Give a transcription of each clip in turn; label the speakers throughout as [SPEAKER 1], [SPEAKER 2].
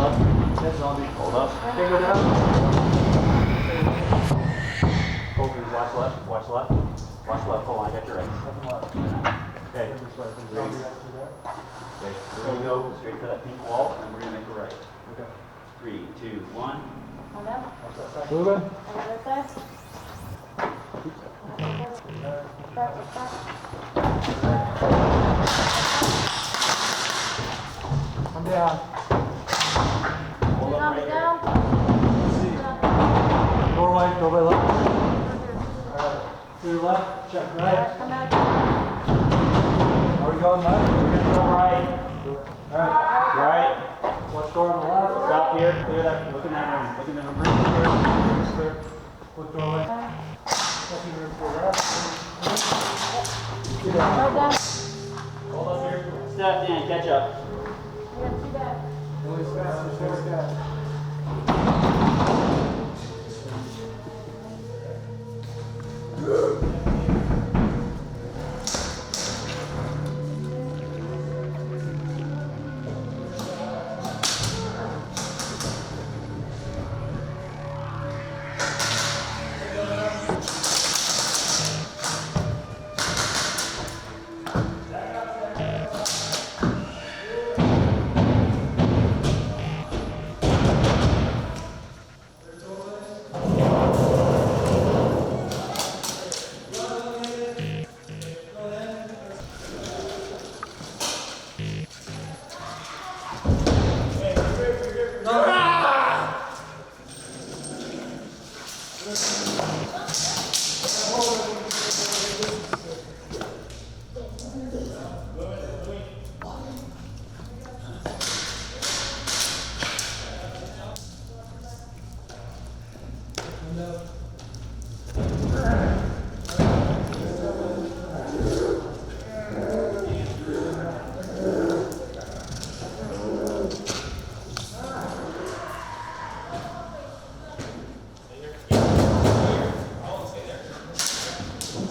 [SPEAKER 1] up. Head zombie. Hold up. Okay, go down. Colton, watch left. Watch left. Watch left. Hold on, I got your right. Okay. Okay, we're going to go straight for that pink wall, and we're going to make a right. Okay. 3, 2, 1.
[SPEAKER 2] Hold up.
[SPEAKER 3] Moving.
[SPEAKER 2] Right there.
[SPEAKER 3] Come down.
[SPEAKER 1] Hold up right
[SPEAKER 2] Down.
[SPEAKER 3] Doorway, doorway left. To your left, check right.
[SPEAKER 2] Come back.
[SPEAKER 3] Are we going left?
[SPEAKER 1] We're going to go right.
[SPEAKER 3] Alright.
[SPEAKER 1] Right.
[SPEAKER 3] Watch door on the left.
[SPEAKER 1] Stop here. Clear that. Look in that room. Look in that room.
[SPEAKER 3] Clear. Quick doorway. Second room to the left. Get down.
[SPEAKER 2] Right down.
[SPEAKER 1] Hold up here. Step in. Catch up.
[SPEAKER 2] We got two back.
[SPEAKER 3] Release fast. Release fast.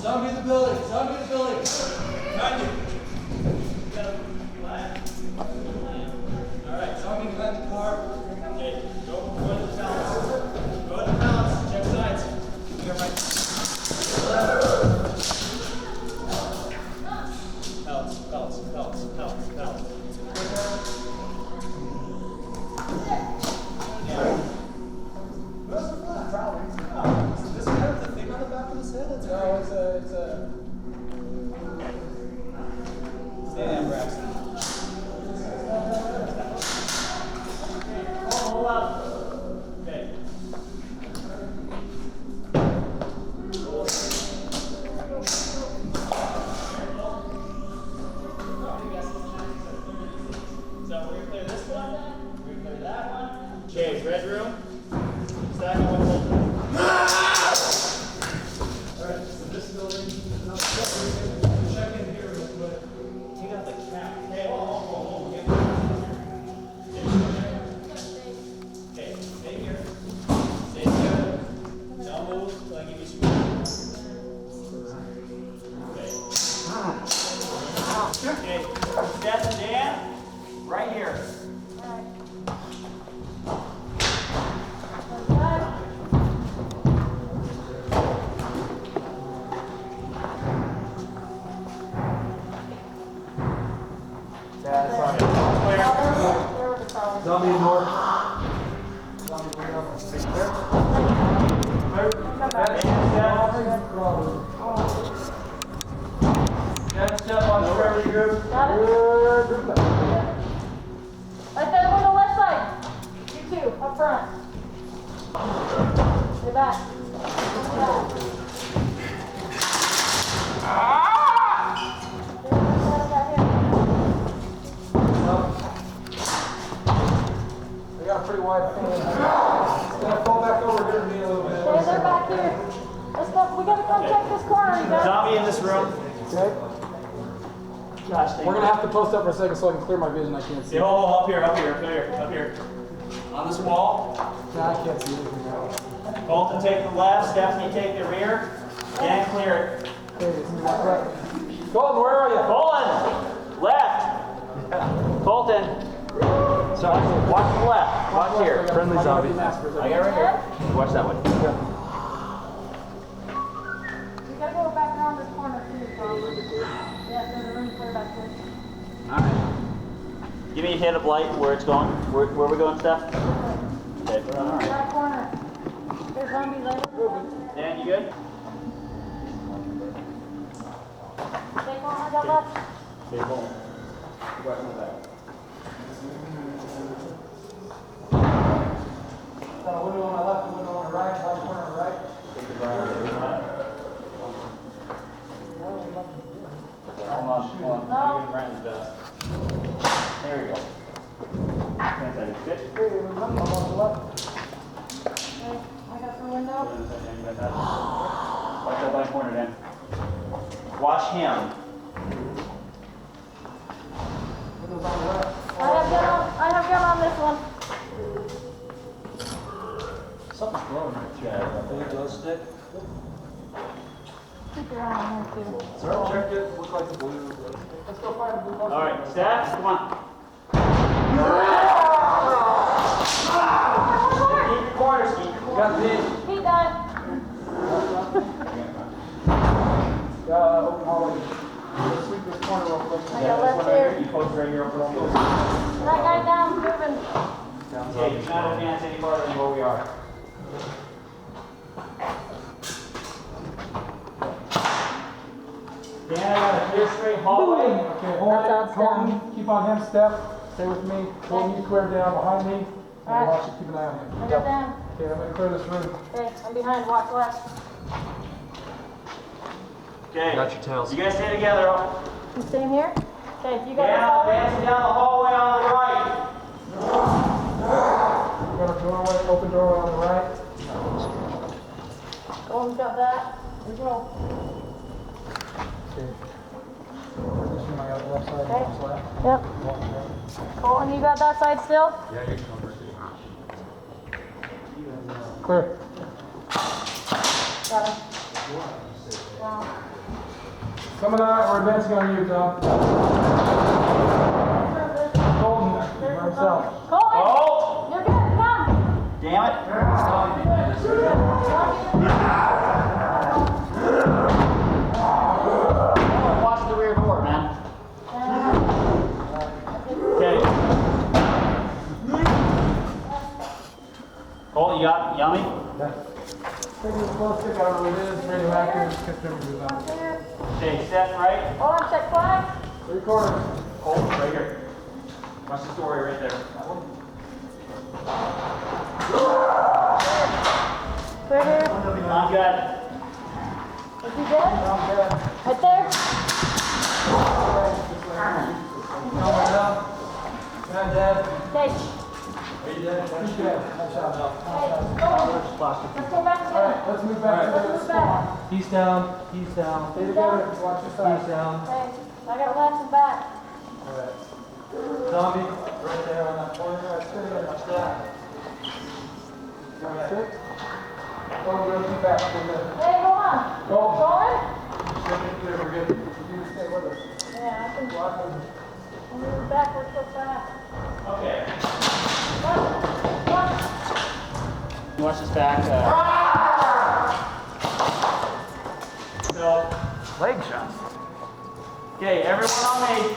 [SPEAKER 3] Zombie in the building! Zombie in the building! Behind you! Alright, zombie behind the car. Okay, go to the balance. Go to the balance. Check sides. Here, right. Balance, balance, balance, balance, balance. Yeah. Where's the flat? Probably. Oh, is this kind of the thing on the back of his head? No, it's a. Stay down, Braxton. Hold up. Okay. So we're gonna clear this one. We're gonna clear that one. Okay, red room. Second one. Alright, so this building. Check in here real quick. You got the cap. Hey, hold on. Okay, stay here. Stay here. Don't move till I give you some. Okay. Okay, Steph and Dan, right here. Zombie north. Zombie way up. Step on the square group.
[SPEAKER 2] Got it? Right there on the left side. You two, up front. Stay back. Stay back.
[SPEAKER 3] They got a pretty wide fan. It's gonna fall back over here to me a little bit.
[SPEAKER 2] Stay there back here. Let's go. We gotta come check this corner, you guys.
[SPEAKER 1] Zombie in this room.
[SPEAKER 3] Okay.
[SPEAKER 1] Gosh, thank
[SPEAKER 3] We're
[SPEAKER 1] you.
[SPEAKER 3] gonna have to post up for a second so I can clear my vision. I can't see.
[SPEAKER 1] Yeah, hold up here, up here, up here, up here. On this wall.
[SPEAKER 3] Yeah, I can't see anything now.
[SPEAKER 1] Colton, take the left. Stephanie, take the rear. Dan, clear it.
[SPEAKER 3] Okay, this is right. Colton, where are you?
[SPEAKER 1] Colton, left. Colton. Watch the left. Watch here.
[SPEAKER 4] Friendly zombie.
[SPEAKER 1] I got right here. Watch that one.
[SPEAKER 2] We gotta go back around this corner too, probably. Yeah, there's a room clear back there.
[SPEAKER 1] Alright. Give me a hit of light where it's going. Where are we going, Steph? Okay. Alright.
[SPEAKER 2] That corner. There's zombies later.
[SPEAKER 1] Dan, you good?
[SPEAKER 2] Stay calm, I got left.
[SPEAKER 1] Stay home. Watch my back.
[SPEAKER 3] Got a window on my left, a window on my right, right corner on the right.
[SPEAKER 1] Take the burn. Hold on.
[SPEAKER 2] No.
[SPEAKER 1] Brandon's best. There we go. Sit.
[SPEAKER 2] Okay, I got the window.
[SPEAKER 1] Watch that bottom corner, Dan. Watch him.
[SPEAKER 3] Windows on the left.
[SPEAKER 2] I have gun on this one.
[SPEAKER 4] Something's glowing right there. A big glow stick.
[SPEAKER 2] Keep your eye on her too.
[SPEAKER 4] Sir, check it. Look like the blue.
[SPEAKER 3] Let's go find a blue bus.
[SPEAKER 1] All right, Steph, come on. Keep your corners, keep your corners.
[SPEAKER 4] Got this.
[SPEAKER 2] He died.
[SPEAKER 3] Open hallway. Let's sweep this corner real quick.
[SPEAKER 2] I got left here.
[SPEAKER 1] You post right here over the field.
[SPEAKER 2] That guy down, moving.
[SPEAKER 1] Okay, you cannot advance any farther than where we are. Dan, I got a clear straight hallway.
[SPEAKER 3] Okay, hold
[SPEAKER 2] That's
[SPEAKER 3] it.
[SPEAKER 2] outstanding.
[SPEAKER 3] Colton, keep on him, Steph. Stay with me. Colton, you clear down behind me. And
[SPEAKER 2] Alright.
[SPEAKER 3] watch it, keep an eye on him.
[SPEAKER 2] I got down.
[SPEAKER 3] Okay, I'm gonna clear this room.
[SPEAKER 2] Okay, I'm behind, watch left.
[SPEAKER 1] Okay.
[SPEAKER 4] Got your tails.
[SPEAKER 1] You guys stay together.
[SPEAKER 2] You staying here? Okay, you got
[SPEAKER 1] Dan,
[SPEAKER 2] this hallway?
[SPEAKER 1] advancing down the hallway on the right.
[SPEAKER 3] We got a doorway, open doorway on the right.
[SPEAKER 2] Colton's got that. Here we go.
[SPEAKER 3] Okay. This one I got the left side,
[SPEAKER 2] Okay.
[SPEAKER 3] this left.
[SPEAKER 2] Yep. Colton, you got that side still?
[SPEAKER 4] Yeah, you're covered.
[SPEAKER 3] Clear.
[SPEAKER 2] Got him. Down.
[SPEAKER 3] Some of that, we're advancing on you, Tom. Colton, by himself.
[SPEAKER 2] Colton!
[SPEAKER 1] Oh!
[SPEAKER 2] You're good, come!
[SPEAKER 1] Damn it. Watch the rear door, man. Okay. Colton, you got yummy?
[SPEAKER 3] Take this close stick out of what it is, radioactive, just get them to that.
[SPEAKER 1] Okay, Steph, right?
[SPEAKER 2] Hold on, check flag.
[SPEAKER 3] 3 quarters.
[SPEAKER 1] Colton, right here. Watch the story right there.
[SPEAKER 2] Clear here.
[SPEAKER 1] I'm good.
[SPEAKER 2] Is he dead?
[SPEAKER 3] Down dead.
[SPEAKER 2] Right there?
[SPEAKER 3] Nowhere down. Man dead.
[SPEAKER 2] Okay.
[SPEAKER 3] Are you dead? He's dead. Nice shot.
[SPEAKER 2] Hey, go on. Let's go back
[SPEAKER 3] All
[SPEAKER 2] together.
[SPEAKER 3] right, let's move back to
[SPEAKER 2] Let's
[SPEAKER 3] this
[SPEAKER 2] move back.
[SPEAKER 4] He's down. He's down.
[SPEAKER 3] Stay together, watch your
[SPEAKER 4] He's
[SPEAKER 3] side.
[SPEAKER 4] down.
[SPEAKER 2] Okay, I got left and back.
[SPEAKER 3] Alright.
[SPEAKER 4] Zombie. Right there on that corner.
[SPEAKER 3] Alright, stay there, watch that. Alright, sit. Go, we're gonna keep back up in there.
[SPEAKER 2] Hey, go on.
[SPEAKER 3] Go.
[SPEAKER 2] Going?
[SPEAKER 3] Stay clear, we're good. You stay with us.
[SPEAKER 2] Yeah, I can
[SPEAKER 3] Watch them.
[SPEAKER 2] move backwards so fast.
[SPEAKER 1] Okay.
[SPEAKER 2] Watch.
[SPEAKER 1] Watch this back. So,
[SPEAKER 4] Leg shot.
[SPEAKER 1] okay, everyone on me.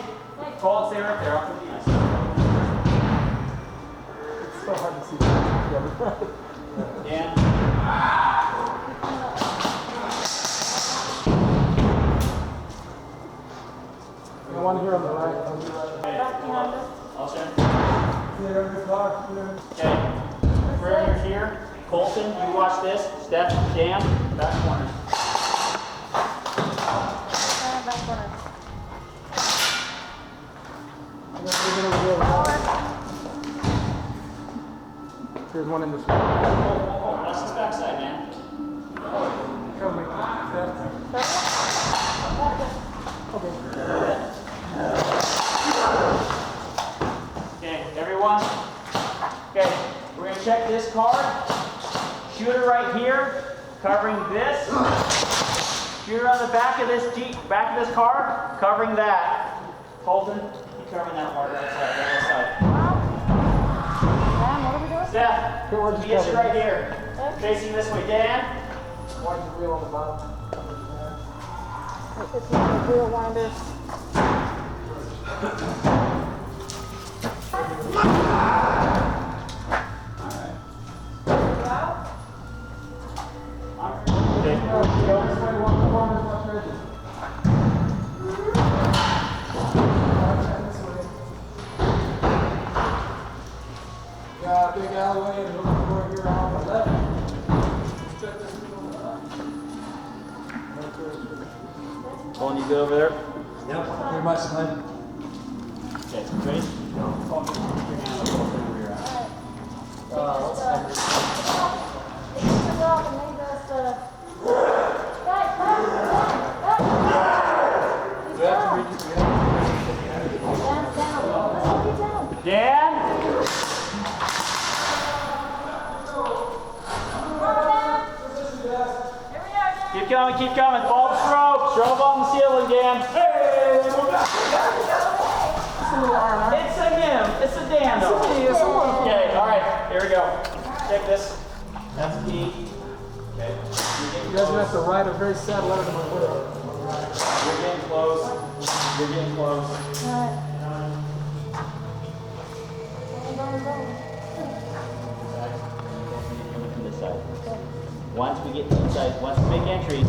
[SPEAKER 1] Colton, stay right there. I'll put you.
[SPEAKER 3] It's so hard to see together.
[SPEAKER 1] Dan.
[SPEAKER 3] The one here on the right. On the right.
[SPEAKER 2] Back behind us.
[SPEAKER 1] I'll send.
[SPEAKER 3] Yeah, good block.
[SPEAKER 1] Okay. Perimeter here. Colton, you watch this. Steph, Dan, back corner.
[SPEAKER 2] Back corner.
[SPEAKER 3] There's one in this
[SPEAKER 1] Oh,
[SPEAKER 3] one.
[SPEAKER 1] watch this backside, man.
[SPEAKER 3] Come with me.
[SPEAKER 1] Okay, everyone. Okay, we're gonna check this card. Shooter right here, covering this. Shooter on the back of this card, covering that. Colton, you covering that part, that side, that side. Steph,
[SPEAKER 4] George,
[SPEAKER 1] you get you
[SPEAKER 4] cover.
[SPEAKER 1] right here. Facing this way. Dan,
[SPEAKER 4] Watch the wheel on the bottom.
[SPEAKER 2] It's not a wheel winder.
[SPEAKER 1] okay.
[SPEAKER 4] Go this way, walk the corners, watch your edges. Got a big alleyway and looking for here on the left. Check this wheel on the left.
[SPEAKER 1] Colton, you good over there?
[SPEAKER 4] Yep, pretty much, man.
[SPEAKER 1] Okay, ready? Colton, keep your hand over where you're at.
[SPEAKER 2] Let's take this off and make us, guys,
[SPEAKER 4] We have to reach it.
[SPEAKER 2] down, down. Let's get down.
[SPEAKER 1] Dan? Keep coming, keep coming. Follow the strobe. Strobe on the ceiling, Dan. Hey! It's a him. It's a Dan, though. Okay, all right. Here we go. Check this. That's a key. Okay.
[SPEAKER 4] You guys have to write a very sad letter to my widow.
[SPEAKER 1] You're getting close. You're getting close. Coming from this side. Once we get inside, once we make entry,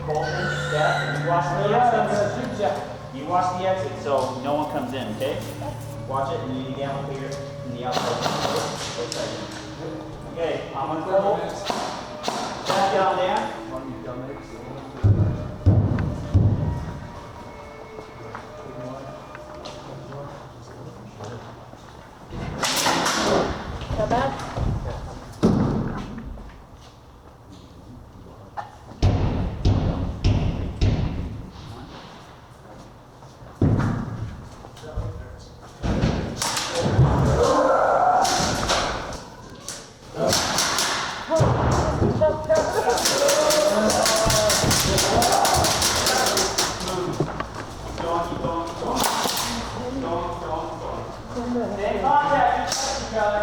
[SPEAKER 1] Colton, Steph, you watch the exits. You watch the exit so no one comes in, okay? Watch it and you need to get up here in the outside. Okay, I'm gonna hold. Back down there.
[SPEAKER 2] Got that?
[SPEAKER 1] Stay in contact, you touch each other.